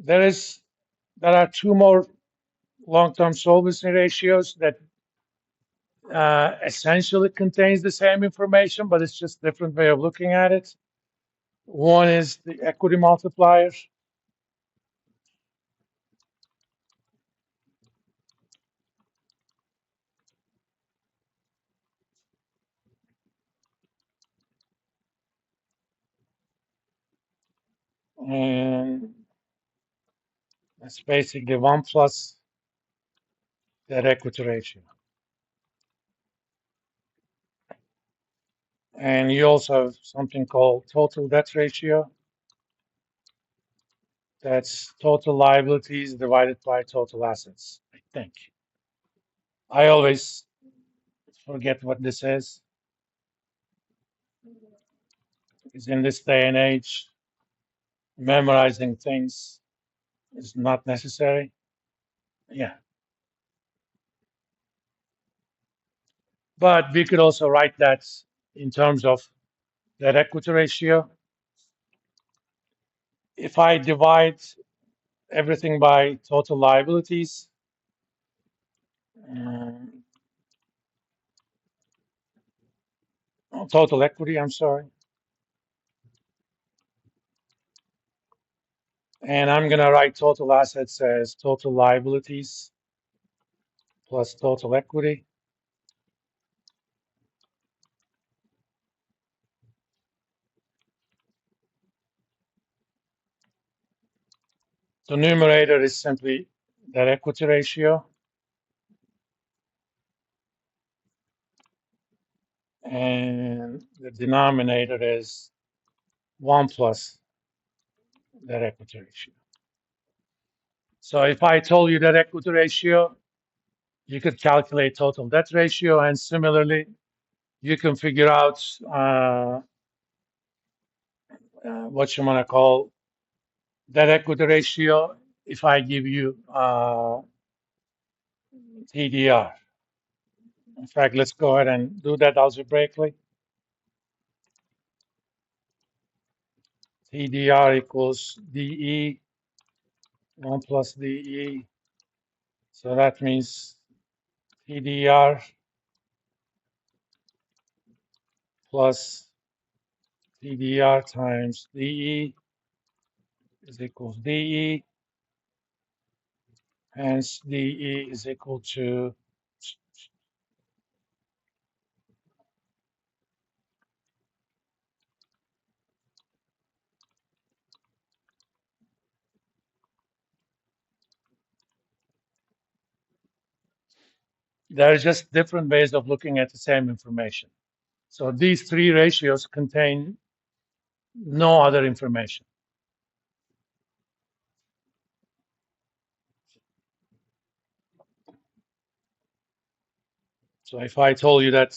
There are two more long-term solvency ratios that essentially contains the same information, but it's just different way of looking at it. One is the equity multiplier, and that's basically 1 plus that equity ratio. And you also have something called total debt ratio. That's total liabilities divided by total assets, I think. I always forget what this is, because in this day and age, memorizing things is not necessary. Yeah. But we could also write that in terms of that equity ratio. If I divide everything by total liabilities, um, total equity, I'm sorry, and I'm going to write total assets as total liabilities plus total equity. The numerator is simply that equity ratio, and the denominator is 1 plus that equity ratio. So if I told you that equity ratio, you could calculate total debt ratio, and similarly, you can figure out what you want to call that equity ratio if I give you TDR. In fact, let's go ahead and do that algebraically. TDR equals DE, 1 plus DE. So that means TDR plus TDR times DE is equals DE. Hence, DE is equal to there are just different ways of looking at the same information. So these three ratios contain no other information. So if I told you that,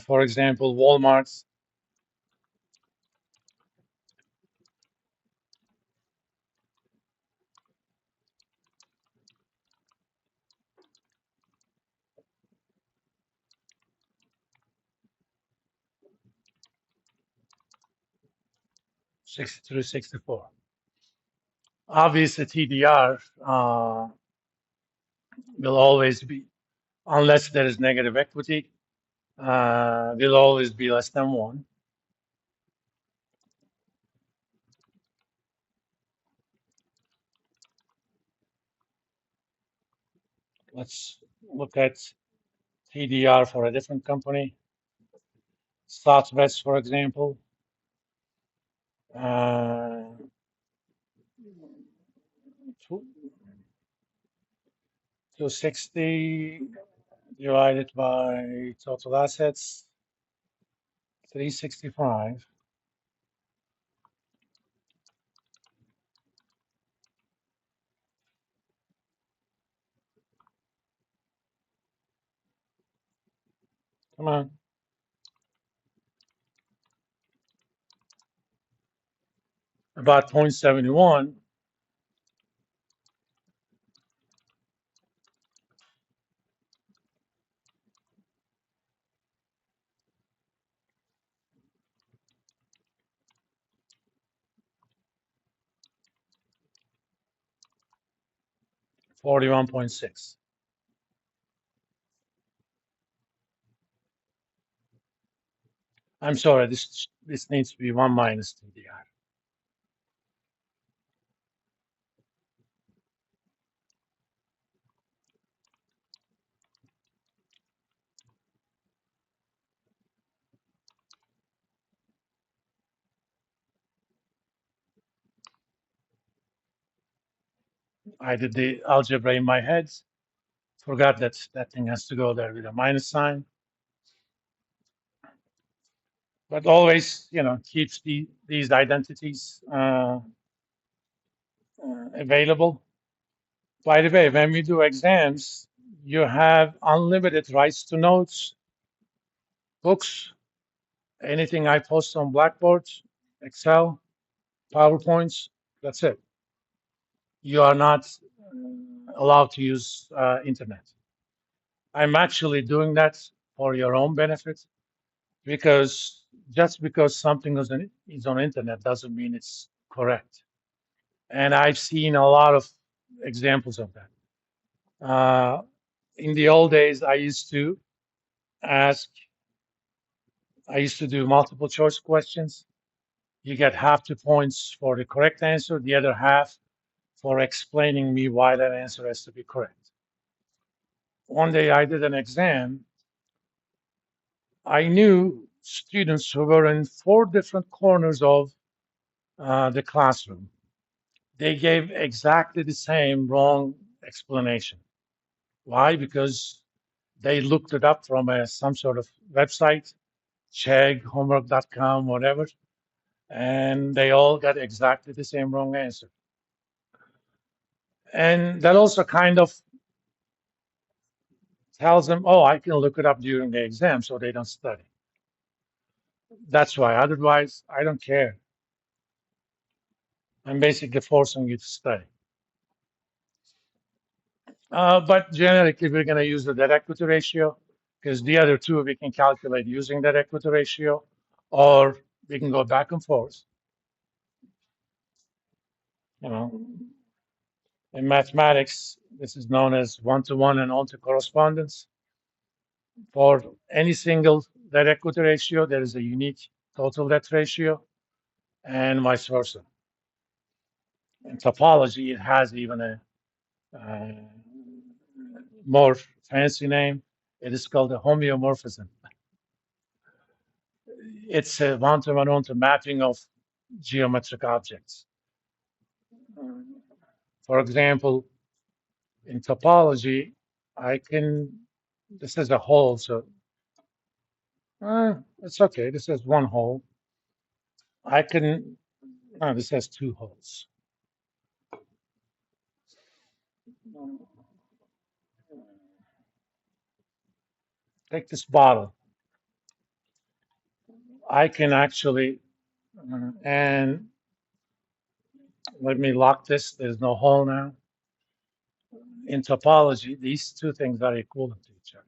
for example, Walmart's 60 through 64, obviously TDR will always be, unless there is negative equity, will always be less than 1. Let's look at TDR for a different company. Southwest, for example. 260 divided by total assets, 365. Come on. About 0.71. 41.6. I'm sorry, this needs to be 1 minus TDR. I did the algebra in my head, forgot that that thing has to go there with a minus sign, but always, keeps these identities available. By the way, when we do exams, you have unlimited rights to notes, books, anything I post on Blackboard, Excel, PowerPoints, that's it. You are not allowed to use internet. I'm actually doing that for your own benefit because just because something is on internet doesn't mean it's correct. And I've seen a lot of examples of that. In the old days, ask, I used to do multiple choice questions. You get half the points for the correct answer, the other half for explaining me why that answer has to be correct. One day I did an exam. I knew students who were in 4 different corners of the classroom. They gave exactly the same wrong explanation. Why? Because they looked it up from some sort of website, Chegg, homework.com, whatever, and they all got exactly the same wrong answer. And that also kind of tells them, oh, I can look it up during the exam, so they don't study. That's why. Otherwise, I don't care. I'm basically forcing you to study. But generically, we're going to use the debt equity ratio because the other two we can calculate using that equity ratio, or we can go back and forth. You know, in mathematics, this is known as one-to-one and onto correspondence. For any single debt equity ratio, there is a unique total debt ratio, and vice versa. In topology, it has even a uh, more fancy name. It is called a homeomorphism. It's a one-to-one onto mapping of geometric objects. For example, in topology, this is a hole, so it's okay. This is one hole. This has 2 holes. Take this bottle. I can actually, and let me lock this. There's no hole now. In topology, these two things are equivalent to each other.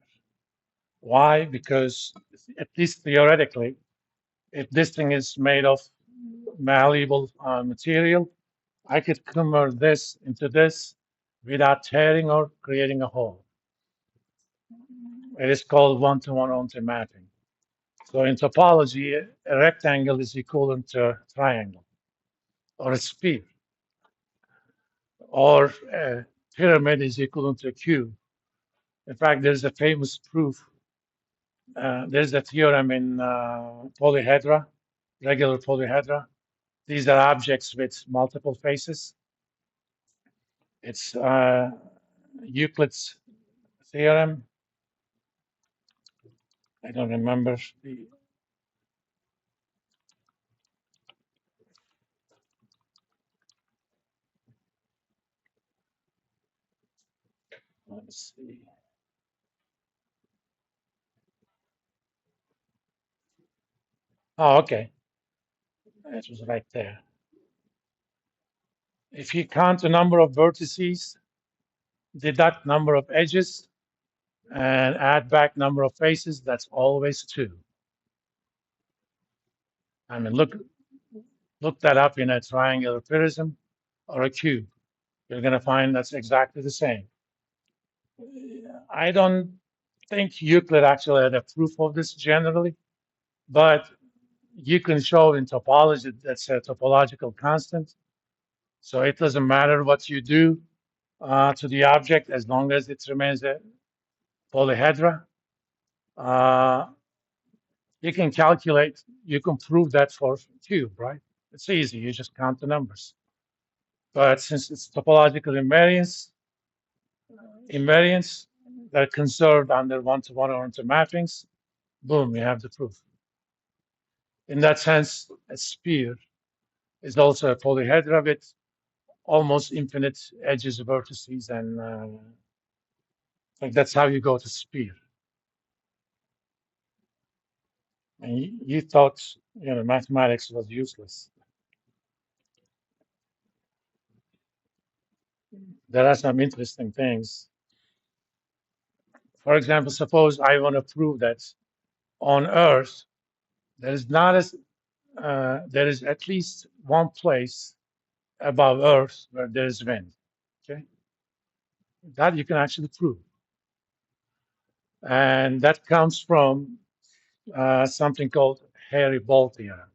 Why? Because at least theoretically, if this thing is made of malleable material, I could convert this into this without tearing or creating a hole. It is called one-to-one onto mapping. So in topology, a rectangle is equivalent to a triangle or a sphere, or a pyramid is equivalent to a cube. In fact, there's a famous proof. There's a theorem in polyhedra, regular polyhedra. These are objects with multiple faces. It's Euclid's theorem. I don't remember the. Let's see. Oh, okay. It was right there. If you count the number of vertices, deduct number of edges, and add back number of faces, that's always 2. I mean, look that up in a triangular prism or a cube. you're going to find that's exactly the same. I don't think Euclid actually had a proof of this generally, but you can show in topology that's a topological constant. So it doesn't matter what you do to the object as long as it remains a polyhedra. Uh, you can calculate, you can prove that for cube, right? It's easy, you just count the numbers. But since it's topological invariance that are conserved under one-to-one Orentha mappings, boom, you have the proof. In that sense, a sphere is also a polyhedra with almost infinite edges, vertices, and like that's how you go to sphere. And you thought, mathematics was useless. There are some interesting things. For example, suppose I want to prove that on Earth there is not as there is at least one place above Earth where there is wind. Okay, that you can actually prove, and that comes from something called hairy ball theorem.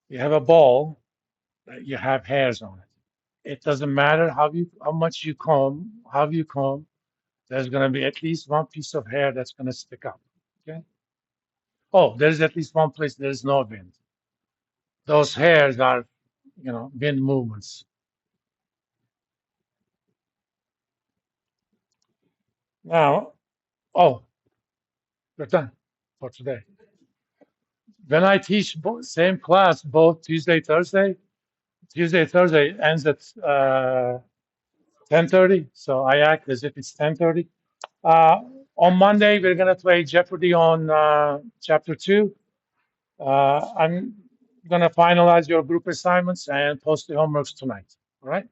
You have a ball that you have hairs on it. It doesn't matter how much you comb, how you comb. There's going to be at least one piece of hair that's going to stick up. Okay. Oh, there's at least one place there's no wind. Those hairs are, wind movements. Now, oh, we're done for today. When I teach same class both Tuesday, Thursday, Thursday ends at 10:30, so I act as if it's 10:30. On Monday, we're gonna play Jeopardy on chapter 2. I'm gonna finalize your group assignments and post the homeworks tonight. All right?